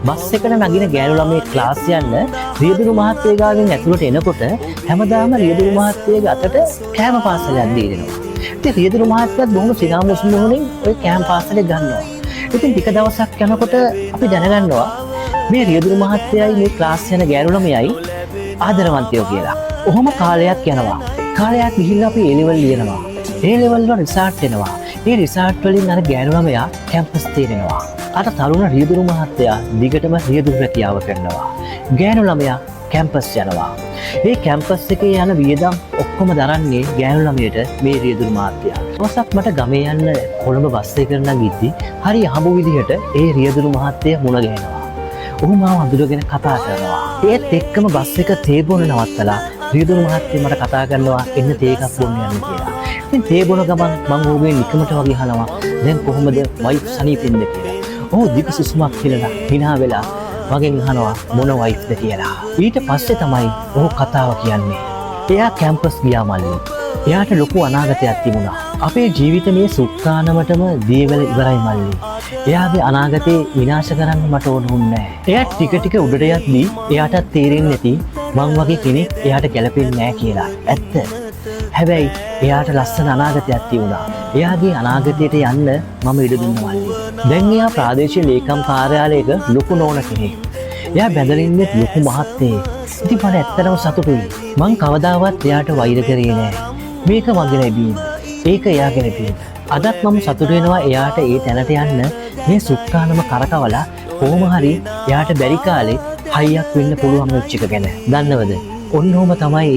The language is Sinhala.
බස් එකට නගින ගෑනු ළමයි ක්ලාස් යන්න රියදුරු මහත්තයා ගාවෙන් ඇතුළට එනකොට හැමදාම රියදුරු මහත්තයාගේ අතට කෑම පාසලයක් දීනවා. ඉතින් රියදුරු මහත්තයාත් බොහොම සිනාමුස් මොහොනින් ওই කෑම පාසලේ ගන්නවා. ඉතින් ටික දවසක් යනකොට අපි දැනගන්නවා මේ රියදුරු මහත්තයයි මේ ක්ලාස් යන ගෑනු ළමයයි ආදරවන්තයෝ කියලා. ඔහොම කාලයක් යනවා. කාලයක් ගිහිල්ලා අපි A level ලියනවා. A level වල රිසල්ට් එනවා. මේ රිසල්ට් වලින් අර ගෑනු ළමයා කැම්පස් තේරෙනවා. අර තරුණ රියදුරු මහත්තයා දිගටම රියදුරු රැකියාව කරනවා. ගෑනු ළමයා කැම්පස් යනවා. මේ කැම්පස් එකේ යන වියදම් ඔක්කොම දරන්නේ ගෑනු ළමයට මේ රියදුරු මහත්තයා. දවසක් මට ගමේ යන්න කොළඹ බස් එකකට නගිද්දි හරි අහඹු විදිහට ඒ රියදුරු මහත්තයා මුණ ගැහෙනවා. ඔහු මාව අඳුරගෙන කතා කරනවා. ඒත් එක්කම බස් එක තේ බොන නවත්තලා රියදුරු මහත්තයා මට කතා කරනවා එන්න තේ එකක් බොන්න යන්න කියලා. ඉතින් තේ බොන ගමන් මම ඔහුගෙන් නිකමට වගේ අහනවා දැන් කොහොමද වයිෆ් සනීපෙන්ද කියලා. ඔහු දිග සුසුමක් කියලා hina වෙලා මගෙන් අහනවා මොන වයිෆ්ද කියලා. ඊට පස්සේ තමයි ඔහු කතාව කියන්නේ. එයා කැම්පස් ගියා මල්ලි. එයාට ලොකු අනාගතයක් තිබුණා. අපේ ජීවිත මේ සුක්කානමටම දීවල ඉවරයි මල්ලි. එයාගේ අනාගතේ විනාශ කරන්න මට ඕන වුණේ නැහැ. එයා ටික ටික උඩට යද්දී එයාට තේරෙන්නේ නැති මං වගේ කෙනෙක් එයාට ගැලපෙන්නේ නැහැ කියලා. ඇත්ත. හැබැයි එයාට ලස්සන අනාගතයක් තිබුණා. එයාගේ අනාගතයට යන්න මම ඉඩ දුන්නා මල්ලි. දැන් එයා ප්‍රාදේශීය ලේකම් කාර්යාලයක ලොකු නෝන කෙනෙක්. එයා බැඳලා ඉන්නේ ලොකු මහත්තයෙක්. ඉතින් මට ඇත්තටම සතුටුයි. මං කවදාවත් එයාට වෛර කරේ නැහැ. මේක මගේ ලැබීම. ඒක එයාගේ ලැබීම. අදත් මම සතුටු වෙනවා එයාට ඒ තැනට යන්න මේ සුක්කානම කරකවලා කොහොම හරි එයාට බැරි කාලේ හයියක් වෙන්න පුළුවන් වෙච්ච එක ගැන. දන්නවද? ඔන්නෝම තමයි